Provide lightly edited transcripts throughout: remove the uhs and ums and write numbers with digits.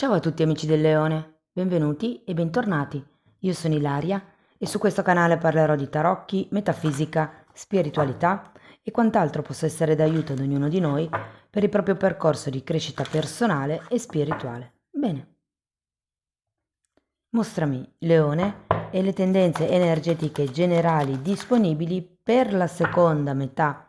Ciao a tutti amici del Leone, benvenuti e bentornati. Io sono Ilaria e su questo canale parlerò di tarocchi, metafisica, spiritualità e quant'altro possa essere d'aiuto ad ognuno di noi per il proprio percorso di crescita personale e spirituale. Bene, mostrami Leone e le tendenze energetiche generali disponibili per la seconda metà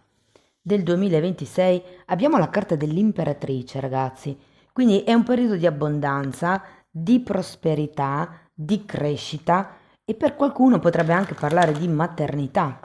del 2026. Abbiamo la carta dell'imperatrice, ragazzi, quindi è un periodo di abbondanza, di prosperità, di crescita e per qualcuno potrebbe anche parlare di maternità.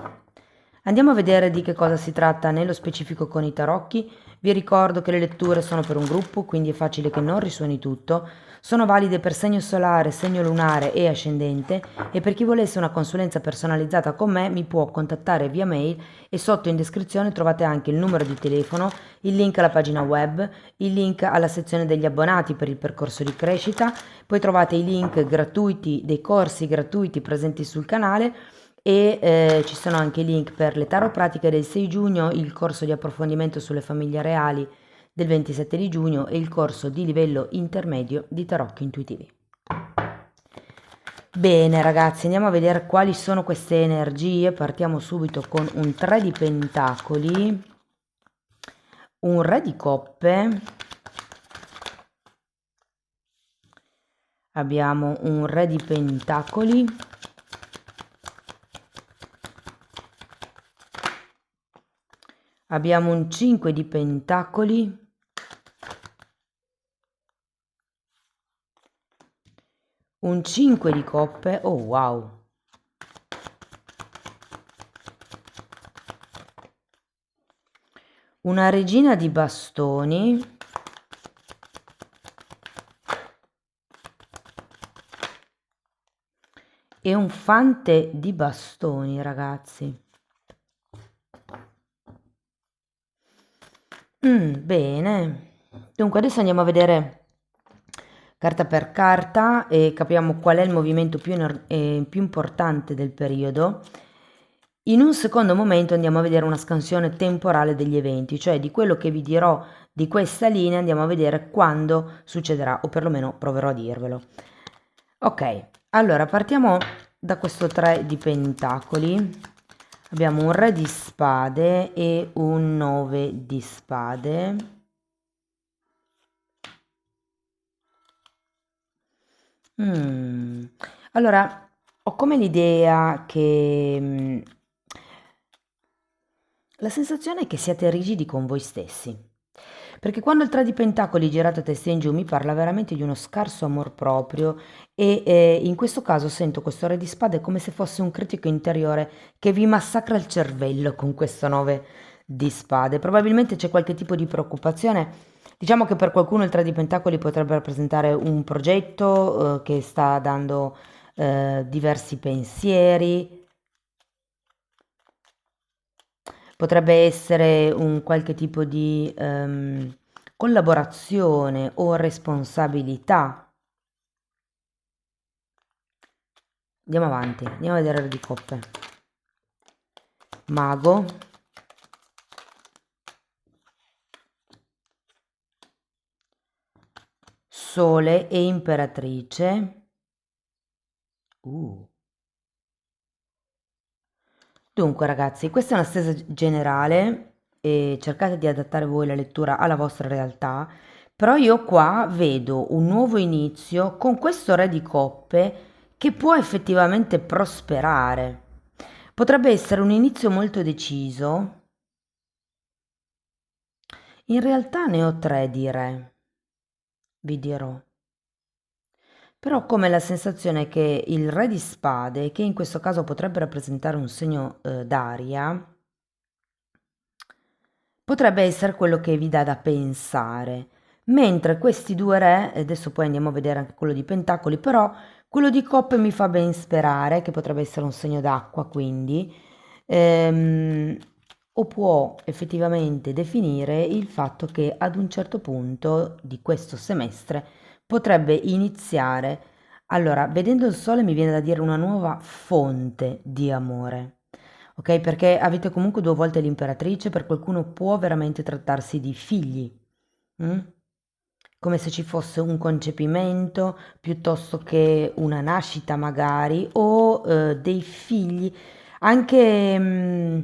Andiamo a vedere di che cosa si tratta nello specifico con i tarocchi. Vi ricordo che le letture sono per un gruppo, quindi è facile che non risuoni tutto. Sono valide per segno solare, segno lunare e ascendente e per chi volesse una consulenza personalizzata con me mi può contattare via mail e sotto in descrizione trovate anche il numero di telefono, il link alla pagina web, il link alla sezione degli abbonati per il percorso di crescita, poi trovate i link gratuiti dei corsi gratuiti presenti sul canale e ci sono anche i link per le tarot pratiche del 6 giugno, il corso di approfondimento sulle famiglie reali del 27 di giugno e il corso di livello intermedio di tarocchi intuitivi. Bene ragazzi, andiamo a vedere quali sono queste energie. Partiamo subito con un 3 di pentacoli, un re di coppe, abbiamo un re di pentacoli, abbiamo un 5 di pentacoli, un 5 di coppe, oh wow, una regina di bastoni, e un fante di bastoni, ragazzi. Bene. Dunque adesso andiamo a vedere carta per carta e capiamo qual è il movimento più importante del periodo. In un secondo momento andiamo a vedere una scansione temporale degli eventi, cioè di quello che vi dirò di questa linea andiamo a vedere quando succederà, o perlomeno proverò a dirvelo. Ok, allora partiamo da questo 3 di pentacoli. Abbiamo un re di spade e un 9 di spade. Allora, ho come l'idea che la sensazione è che siate rigidi con voi stessi. Perché quando il 3 di pentacoli girato a testa in giù mi parla veramente di uno scarso amor proprio e in questo caso sento questo re di spade come se fosse un critico interiore che vi massacra il cervello con questo 9 di spade. Probabilmente c'è qualche tipo di preoccupazione. Diciamo che per qualcuno il 3 di pentacoli potrebbe rappresentare un progetto che sta dando diversi pensieri. Potrebbe essere un qualche tipo di collaborazione o responsabilità. Andiamo avanti, andiamo a vedere il re di coppe. Mago. Sole e imperatrice. Dunque ragazzi, questa è una stesa generale e cercate di adattare voi la lettura alla vostra realtà, però io qua vedo un nuovo inizio con questo re di coppe che può effettivamente prosperare. Potrebbe essere un inizio molto deciso. In realtà ne ho 3 di re, vi dirò. Però ho come la sensazione che il re di spade, che in questo caso potrebbe rappresentare un segno d'aria, potrebbe essere quello che vi dà da pensare. Mentre questi due re, e adesso poi andiamo a vedere anche quello di pentacoli, però quello di coppe mi fa ben sperare, che potrebbe essere un segno d'acqua, quindi, ehm, o può effettivamente definire il fatto che ad un certo punto di questo semestre potrebbe iniziare. Allora, vedendo il sole mi viene da dire una nuova fonte di amore. Ok, perché avete comunque 2 volte l'imperatrice, per qualcuno può veramente trattarsi di figli. mm? come se ci fosse un concepimento piuttosto che una nascita magari o dei figli. Anche,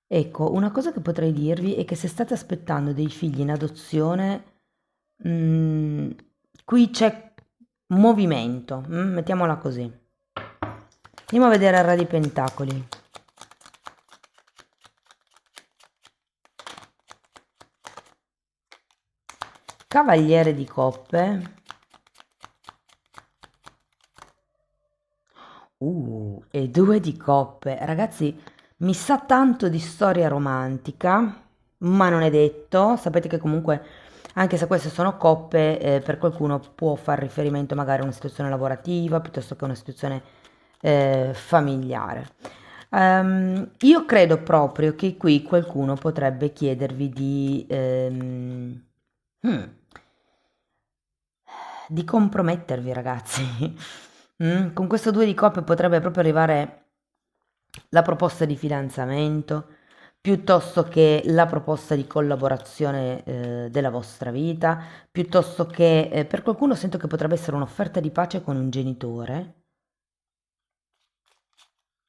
ecco, una cosa che potrei dirvi è che se state aspettando dei figli in adozione, mm, qui c'è movimento, mettiamola così. Andiamo a vedere il Re di Pentacoli. Cavaliere di Coppe. E due di coppe. Ragazzi, mi sa tanto di storia romantica, ma non è detto. Sapete che comunque, anche se queste sono coppe, per qualcuno può far riferimento magari a una situazione lavorativa piuttosto che a una situazione familiare. Io credo proprio che qui qualcuno potrebbe chiedervi hmm, di compromettervi, ragazzi. Con questo due di coppe potrebbe proprio arrivare la proposta di fidanzamento, piuttosto che la proposta di collaborazione, della vostra vita, piuttosto che, per qualcuno sento che potrebbe essere un'offerta di pace con un genitore,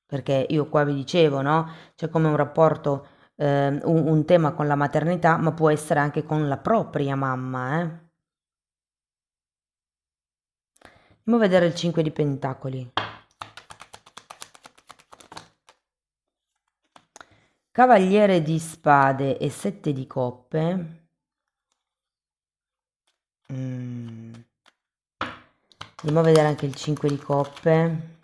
perché io qua vi dicevo, no? C'è come un rapporto, un tema con la maternità, ma può essere anche con la propria mamma, eh. Andiamo a vedere il 5 di Pentacoli. Cavaliere di spade e 7 di coppe. Mm. Andiamo a vedere anche il 5 di coppe.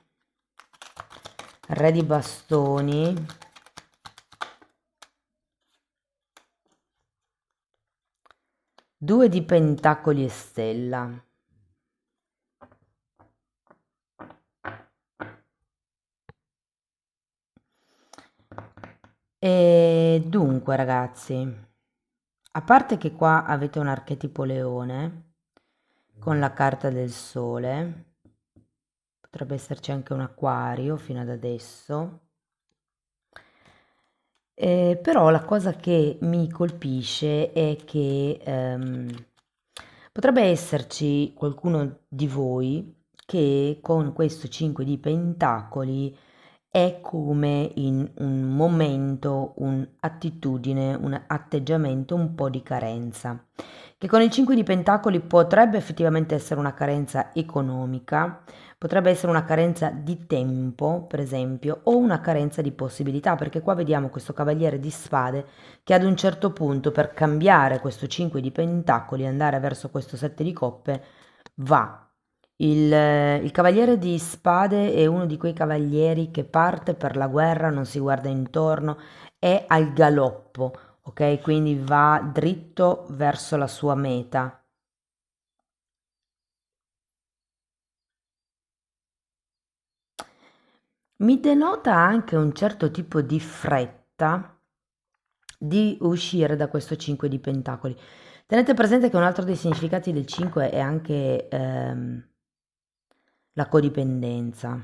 Re di bastoni. Due di pentacoli e stella. E dunque, ragazzi, a parte che qua avete un archetipo leone con la carta del sole, potrebbe esserci anche un acquario fino ad adesso. Però la cosa che mi colpisce è che potrebbe esserci qualcuno di voi che con questo 5 di pentacoli è come in un momento, un'attitudine, un atteggiamento un po' di carenza, che con il 5 di pentacoli potrebbe effettivamente essere una carenza economica, potrebbe essere una carenza di tempo, per esempio, o una carenza di possibilità, perché qua vediamo questo cavaliere di spade che ad un certo punto per cambiare questo 5 di pentacoli e andare verso questo 7 di coppe va. Il cavaliere di spade è uno di quei cavalieri che parte per la guerra, non si guarda intorno, è al galoppo, ok? Quindi va dritto verso la sua meta. Mi denota anche un certo tipo di fretta di uscire da questo 5 di pentacoli. Tenete presente che un altro dei significati del 5 è anche la codipendenza.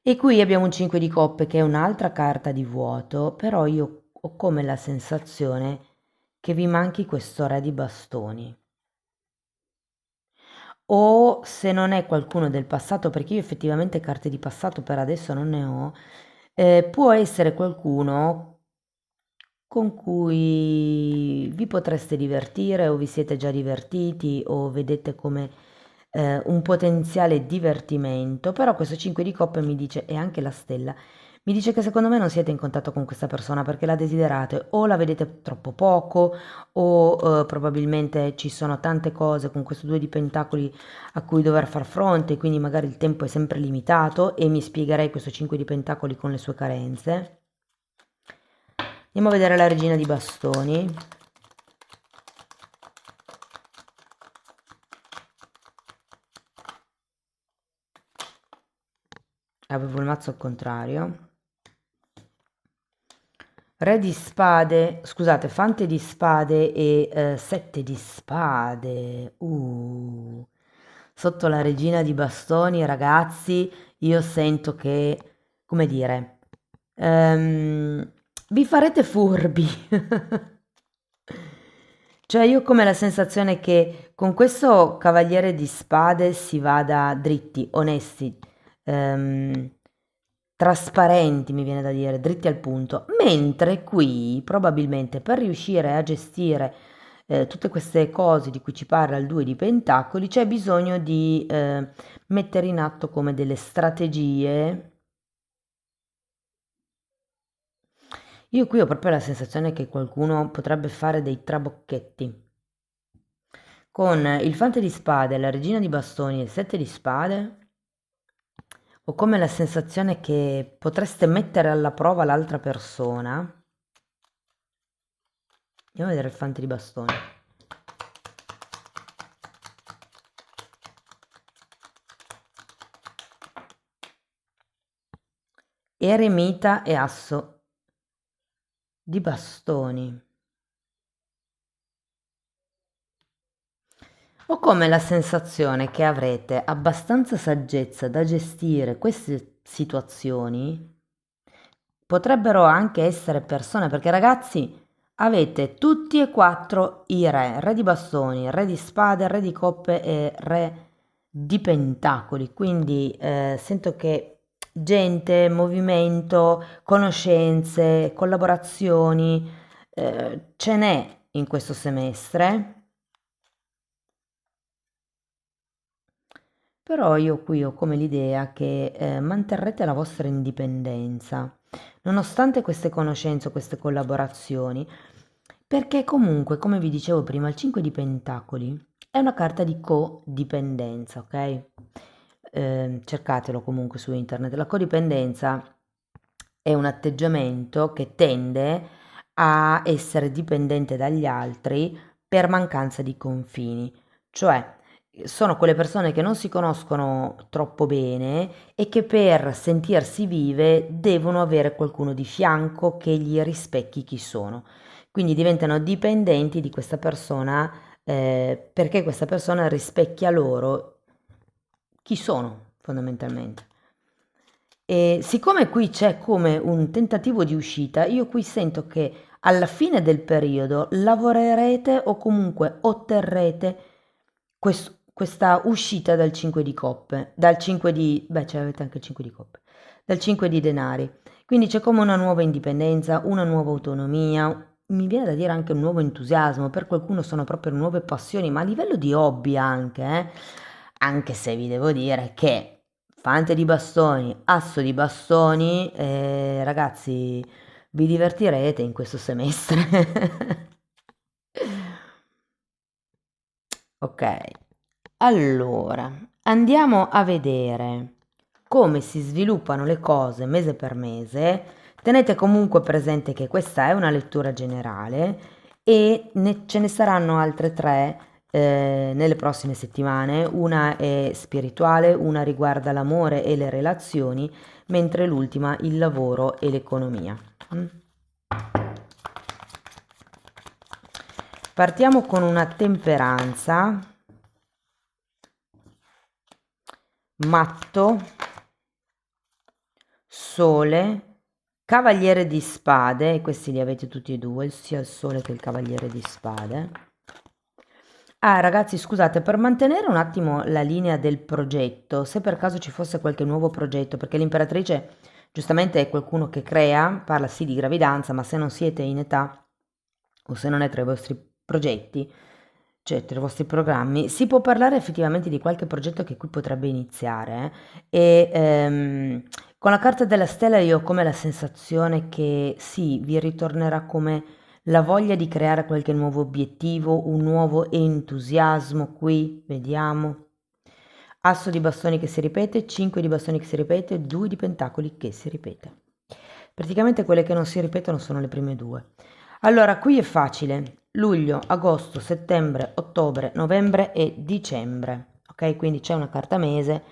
E qui abbiamo un 5 di coppe che è un'altra carta di vuoto, però io ho come la sensazione che vi manchi questo re di bastoni. O se non è qualcuno del passato, perché io effettivamente carte di passato per adesso non ne ho, può essere qualcuno con cui vi potreste divertire o vi siete già divertiti o vedete come un potenziale divertimento, però questo 5 di coppe mi dice, e anche la stella, mi dice che secondo me non siete in contatto con questa persona perché la desiderate o la vedete troppo poco o probabilmente ci sono tante cose con questo 2 di pentacoli a cui dover far fronte, quindi magari il tempo è sempre limitato e mi spiegherei questo 5 di pentacoli con le sue carenze. Andiamo a vedere la regina di bastoni. Avevo il mazzo al contrario. Re di spade, scusate, fante di spade e sette di spade. Sotto la regina di bastoni, ragazzi, io sento che, come dire, vi farete furbi. Cioè io ho come la sensazione che con questo cavaliere di spade si vada dritti, onesti, ehm, trasparenti, mi viene da dire, dritti al punto, mentre qui probabilmente per riuscire a gestire tutte queste cose di cui ci parla il 2 di Pentacoli c'è bisogno di mettere in atto come delle strategie. Io qui ho proprio la sensazione che qualcuno potrebbe fare dei trabocchetti. Con il fante di spade, la regina di bastoni e il 7 di spade, ho come la sensazione che potreste mettere alla prova l'altra persona. Andiamo a vedere il fante di bastoni. Eremita e asso di bastoni. Ho come la sensazione che avrete abbastanza saggezza da gestire queste situazioni. Potrebbero anche essere persone, perché ragazzi avete tutti e quattro i re, re di bastoni, re di spade, re di coppe e re di pentacoli. Quindi sento che gente, movimento, conoscenze, collaborazioni, ce n'è in questo semestre. Però io qui ho come l'idea che manterrete la vostra indipendenza, nonostante queste conoscenze o queste collaborazioni, perché comunque, come vi dicevo prima, il 5 di Pentacoli è una carta di codipendenza, ok? Cercatelo comunque su internet. La codipendenza è un atteggiamento che tende a essere dipendente dagli altri per mancanza di confini, cioè sono quelle persone che non si conoscono troppo bene e che per sentirsi vive devono avere qualcuno di fianco che gli rispecchi chi sono. Quindi diventano dipendenti di questa persona perché questa persona rispecchia loro chi sono fondamentalmente. E siccome qui c'è come un tentativo di uscita, io qui sento che alla fine del periodo lavorerete o comunque otterrete questa uscita dal 5 di coppe, dal 5 di, beh, ce l'avete anche il 5 di coppe, dal 5 di denari. Quindi c'è come una nuova indipendenza, una nuova autonomia, mi viene da dire anche un nuovo entusiasmo, per qualcuno sono proprio nuove passioni, ma a livello di hobby anche, anche se vi devo dire che fante di bastoni, asso di bastoni, ragazzi, vi divertirete in questo semestre. Ok, allora andiamo a vedere come si sviluppano le cose mese per mese. Tenete comunque presente che questa è una lettura generale e ce ne saranno altre tre nelle prossime settimane. Una è spirituale, una riguarda l'amore e le relazioni, mentre l'ultima il lavoro e l'economia. Partiamo con una temperanza, matto, sole, cavaliere di spade, e questi li avete tutti e due, sia il sole che il cavaliere di spade. Ah, ragazzi, scusate, per mantenere un attimo la linea del progetto, se per caso ci fosse qualche nuovo progetto, perché l'imperatrice giustamente è qualcuno che crea, parla sì di gravidanza, ma se non siete in età o se non è tra i vostri progetti, cioè tra i vostri programmi, si può parlare effettivamente di qualche progetto che qui potrebbe iniziare. E con la carta della stella io ho come la sensazione che sì, vi ritornerà come la voglia di creare qualche nuovo obiettivo, un nuovo entusiasmo qui, vediamo. Asso di bastoni che si ripete, 5 di bastoni che si ripete, 2 di pentacoli che si ripete. Praticamente quelle che non si ripetono sono le prime due. Allora, qui è facile. Luglio, agosto, settembre, ottobre, novembre e dicembre. Ok? Quindi c'è una carta mese,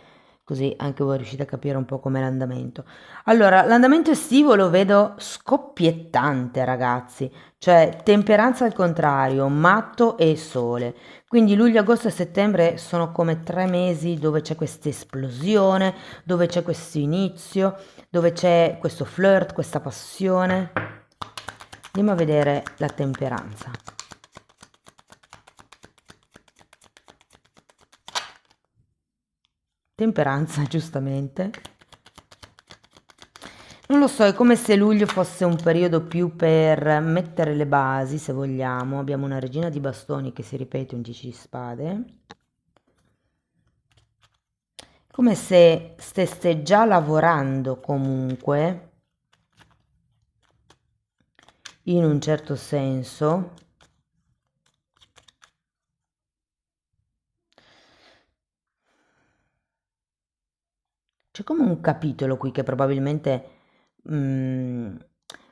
così anche voi riuscite a capire un po' com'è l'andamento. Allora, l'andamento estivo lo vedo scoppiettante, ragazzi. Cioè, temperanza al contrario, matto e sole. Quindi luglio, agosto e settembre sono come 3 mesi dove c'è questa esplosione, dove c'è questo inizio, dove c'è questo flirt, questa passione. Andiamo a vedere la temperanza. Temperanza, giustamente. Non lo so, è come se luglio fosse un periodo più per mettere le basi, se vogliamo. Abbiamo una regina di bastoni che si ripete un 10 di spade. Come se stesse già lavorando comunque, in un certo senso. C'è come un capitolo qui che probabilmente mm,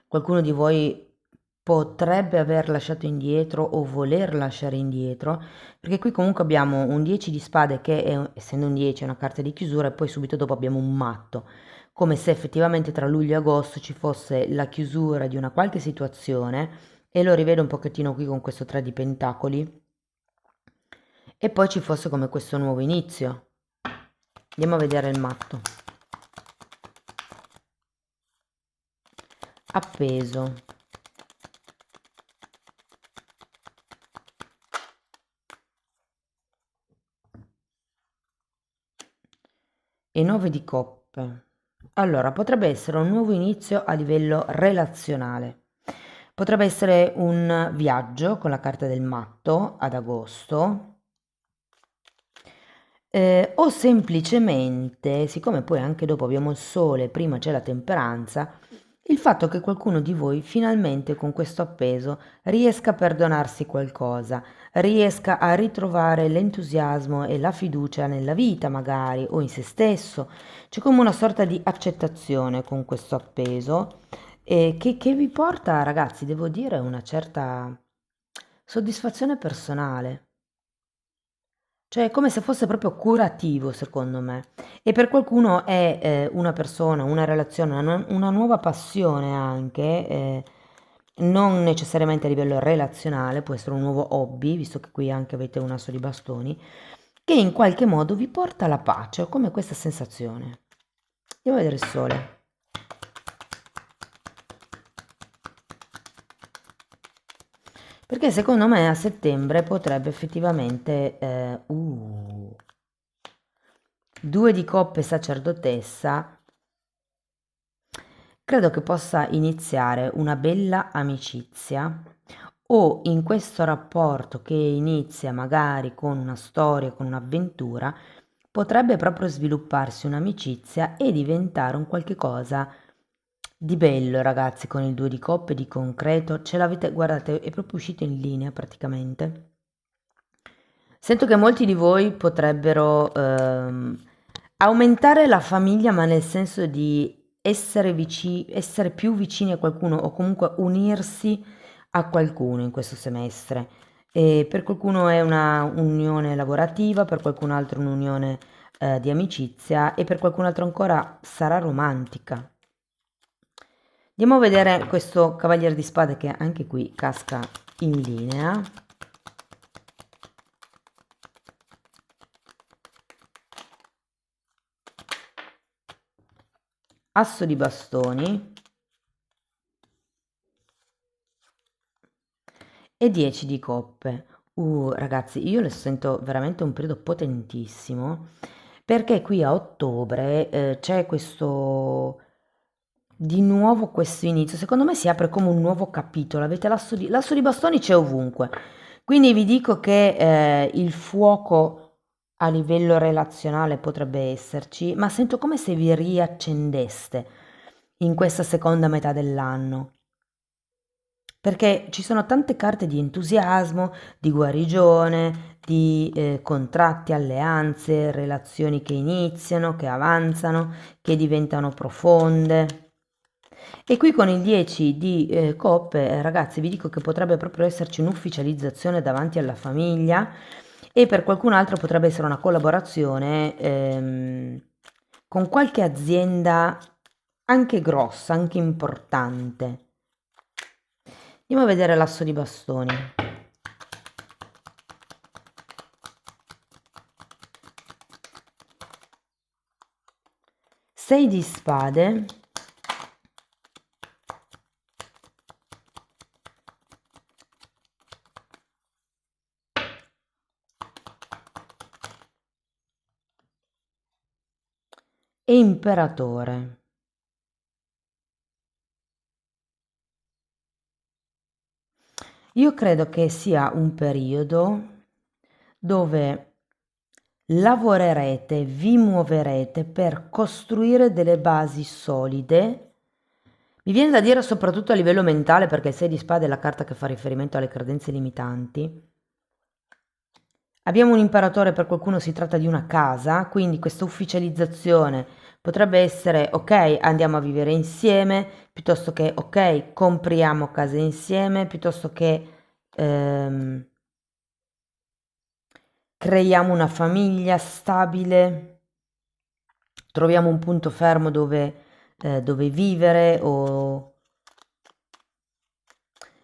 qualcuno di voi potrebbe aver lasciato indietro o voler lasciare indietro, perché qui comunque abbiamo un 10 di spade che è, essendo un 10 è una carta di chiusura e poi subito dopo abbiamo un matto, come se effettivamente tra luglio e agosto ci fosse la chiusura di una qualche situazione e lo rivedo un pochettino qui con questo 3 di pentacoli e poi ci fosse come questo nuovo inizio. Andiamo a vedere il matto. Appeso. E 9 di coppe. Allora, potrebbe essere un nuovo inizio a livello relazionale. Potrebbe essere un viaggio con la carta del matto ad agosto. O semplicemente, siccome poi anche dopo abbiamo il sole, prima c'è la temperanza, il fatto che qualcuno di voi finalmente con questo appeso riesca a perdonarsi qualcosa, riesca a ritrovare l'entusiasmo e la fiducia nella vita magari o in se stesso. C'è come una sorta di accettazione con questo appeso che vi porta, ragazzi, devo dire, una certa soddisfazione personale. Cioè, è come se fosse proprio curativo, secondo me. E per qualcuno è una persona, una relazione, una nuova passione anche, non necessariamente a livello relazionale, può essere un nuovo hobby, visto che qui anche avete un asso di bastoni, che in qualche modo vi porta alla pace, ho come questa sensazione. Andiamo a vedere il sole. Perché secondo me a settembre potrebbe effettivamente... due di coppe sacerdotessa, credo che possa iniziare una bella amicizia o in questo rapporto che inizia magari con una storia, con un'avventura, potrebbe proprio svilupparsi un'amicizia e diventare un qualche cosa di bello, ragazzi, con il due di coppe, di concreto. Ce l'avete, guardate, è proprio uscito in linea praticamente. Sento che molti di voi potrebbero aumentare la famiglia, ma nel senso di essere più vicini a qualcuno o comunque unirsi a qualcuno in questo semestre. E per qualcuno è una unione lavorativa, per qualcun altro un'unione di amicizia e per qualcun altro ancora sarà romantica. Andiamo a vedere questo cavaliere di spade che anche qui casca in linea. Asso di bastoni e 10 di coppe. Ragazzi, io le sento veramente un periodo potentissimo perché qui a ottobre c'è questo di nuovo questo inizio. Secondo me si apre come un nuovo capitolo. Avete l'asso di bastoni c'è ovunque. Quindi vi dico che il fuoco a livello relazionale potrebbe esserci, ma sento come se vi riaccendeste in questa seconda metà dell'anno. Perché ci sono tante carte di entusiasmo, di guarigione, di contratti, alleanze, relazioni che iniziano, che avanzano, che diventano profonde. E qui con il 10 di coppe, ragazzi, vi dico che potrebbe proprio esserci un'ufficializzazione davanti alla famiglia e per qualcun altro potrebbe essere una collaborazione con qualche azienda anche grossa, anche importante. Andiamo a vedere l'asso di bastoni. 6 di spade. e imperatore. Io credo che sia un periodo dove lavorerete, vi muoverete per costruire delle basi solide. Mi viene da dire soprattutto a livello mentale, perché il 6 di spade è la carta che fa riferimento alle credenze limitanti. Abbiamo un imperatore, per qualcuno si tratta di una casa, quindi questa ufficializzazione potrebbe essere ok, andiamo a vivere insieme, piuttosto che ok, compriamo case insieme, piuttosto che ehm, creiamo una famiglia stabile, troviamo un punto fermo dove vivere o...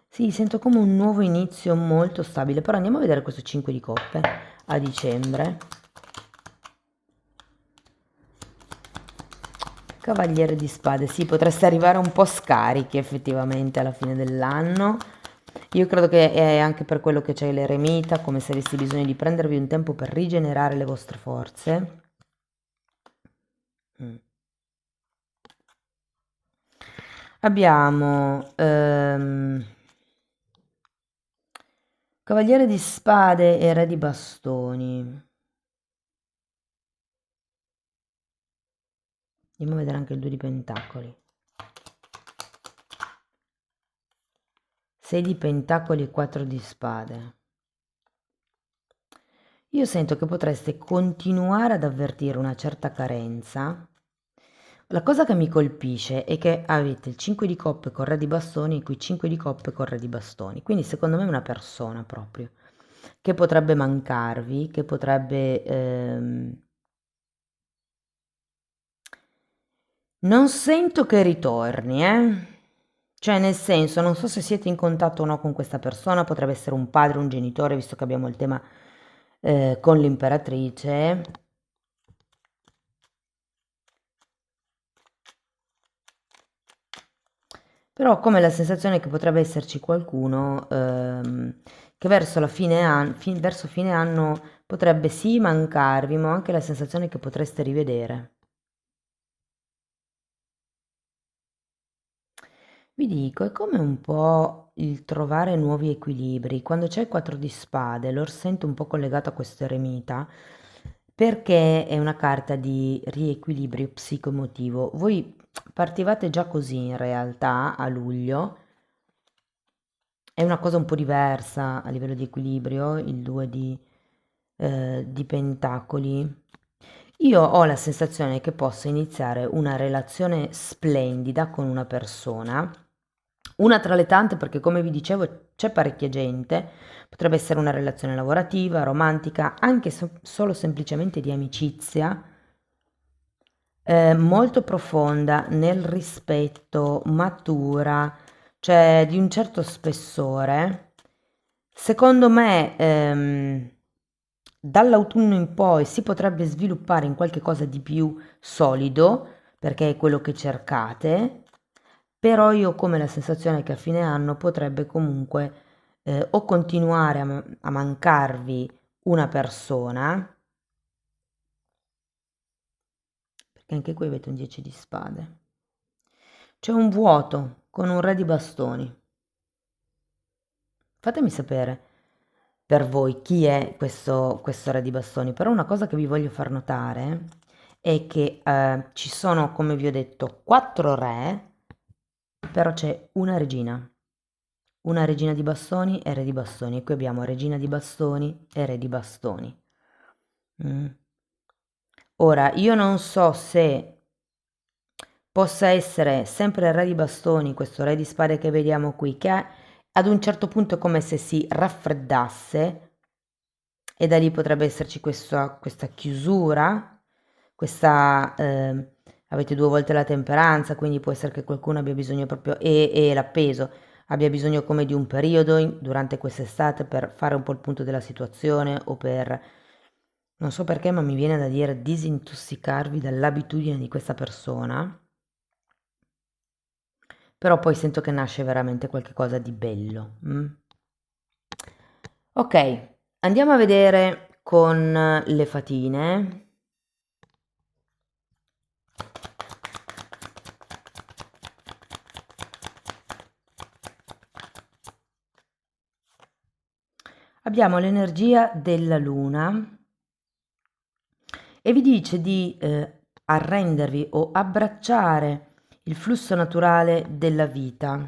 Sì, sento come un nuovo inizio molto stabile, però andiamo a vedere questo 5 di coppe a dicembre. Cavaliere di spade, sì, potreste arrivare un po' scarichi effettivamente alla fine dell'anno. Io credo che è anche per quello che c'è l'eremita, come se avessi bisogno di prendervi un tempo per rigenerare le vostre forze. Mm. Abbiamo Cavaliere di spade e re di bastoni. Andiamo a vedere anche il 2 di pentacoli. 6 di pentacoli e 4 di spade. Io sento che potreste continuare ad avvertire una certa carenza. La cosa che mi colpisce è che avete il 5 di coppe con re di bastoni e qui 5 di coppe con re di bastoni. Quindi secondo me è una persona proprio che potrebbe mancarvi, che potrebbe... Non sento che ritorni, eh? Cioè, nel senso, non so se siete in contatto o no con questa persona, potrebbe essere un padre, un genitore, visto che abbiamo il tema con l'imperatrice. Però ho come la sensazione che potrebbe esserci qualcuno che verso la verso fine anno potrebbe sì mancarvi, ma ho anche la sensazione che potreste rivedere. Vi dico, è come un po' il trovare nuovi equilibri. Quando c'è il 4 di spade, lo sento un po' collegato a questo eremita, perché è una carta di riequilibrio psicoemotivo. Voi partivate già così in realtà a luglio, è una cosa un po' diversa a livello di equilibrio, il 2 di pentacoli. Io ho la sensazione che possa iniziare una relazione splendida con una persona, una tra le tante, perché come vi dicevo c'è parecchia gente, potrebbe essere una relazione lavorativa, romantica, anche solo semplicemente di amicizia, molto profonda, nel rispetto, matura, cioè di un certo spessore. Secondo me, dall'autunno in poi si potrebbe sviluppare in qualche cosa di più solido, perché è quello che cercate, però io ho come la sensazione che a fine anno potrebbe comunque o continuare a mancarvi una persona, perché anche qui avete un 10 di spade. C'è un vuoto con un re di bastoni. Fatemi sapere per voi chi è questo re di bastoni, però una cosa che vi voglio far notare è che ci sono, come vi ho detto, 4 re, però c'è una regina di bastoni e re di bastoni, e qui abbiamo regina di bastoni e re di bastoni. Mm. Ora, io non so se possa essere sempre il re di bastoni, questo re di spade che vediamo qui, che ad un certo punto è come se si raffreddasse e da lì potrebbe esserci questa chiusura, avete 2 volte la temperanza, quindi può essere che qualcuno abbia bisogno proprio, e l'appeso, abbia bisogno come di un periodo durante quest'estate per fare un po' il punto della situazione o per, non so perché, ma mi viene da dire disintossicarvi dall'abitudine di questa persona, però poi sento che nasce veramente qualcosa di bello. Ok, andiamo a vedere con le fatine. abbiamo l'energia della luna e vi dice di arrendervi o abbracciare il flusso naturale della vita.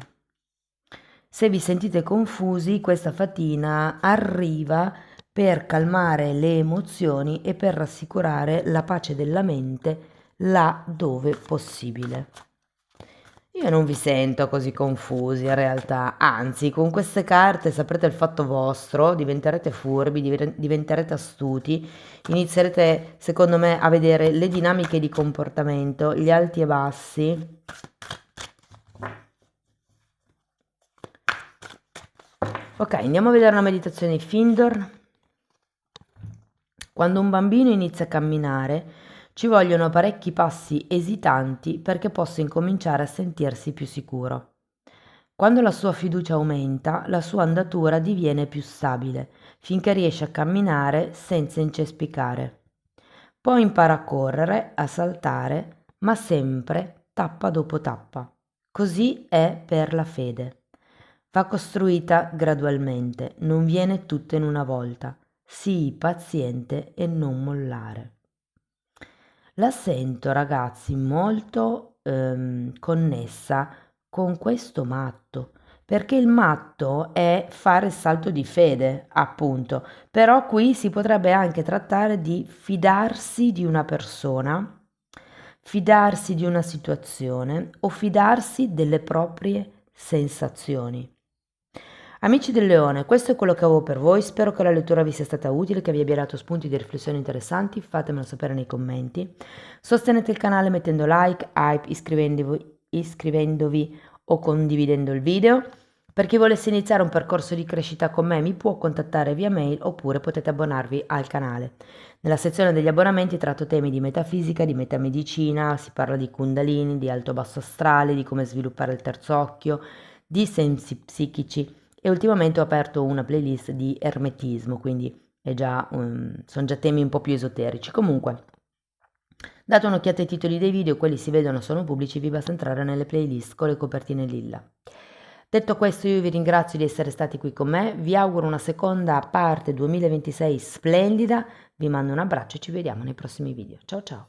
Se vi sentite confusi, questa fatina arriva per calmare le emozioni e per rassicurare la pace della mente là dove possibile. Io non vi sento così confusi in realtà, anzi con queste carte saprete il fatto vostro, diventerete furbi, diventerete astuti, inizierete secondo me a vedere le dinamiche di comportamento, gli alti e bassi. Ok, andiamo a vedere una meditazione di Findor. Quando un bambino inizia a camminare, ci vogliono parecchi passi esitanti perché possa incominciare a sentirsi più sicuro. Quando la sua fiducia aumenta, la sua andatura diviene più stabile, finché riesce a camminare senza incespicare. Poi impara a correre, a saltare, ma sempre tappa dopo tappa. Così è per la fede. Va costruita gradualmente, non viene tutta in una volta. Sii paziente e non mollare. La sento, ragazzi, molto connessa con questo matto, perché il matto è fare il salto di fede, appunto, però qui si potrebbe anche trattare di fidarsi di una persona, fidarsi di una situazione o fidarsi delle proprie sensazioni. Amici del Leone, questo è quello che avevo per voi, spero che la lettura vi sia stata utile, che vi abbia dato spunti di riflessione interessanti, fatemelo sapere nei commenti. Sostenete il canale mettendo like, hype, iscrivendovi o condividendo il video. Per chi volesse iniziare un percorso di crescita con me mi può contattare via mail oppure potete abbonarvi al canale. Nella sezione degli abbonamenti tratto temi di metafisica, di metamedicina, si parla di kundalini, di alto-basso astrale, di come sviluppare il terzo occhio, di sensi psichici e ultimamente ho aperto una playlist di ermetismo, quindi sono già temi un po' più esoterici. Comunque, date un'occhiata ai titoli dei video, quelli si vedono, sono pubblici, vi basta entrare nelle playlist con le copertine lilla. Detto questo, io vi ringrazio di essere stati qui con me, vi auguro una seconda parte 2026 splendida, vi mando un abbraccio e ci vediamo nei prossimi video. Ciao ciao!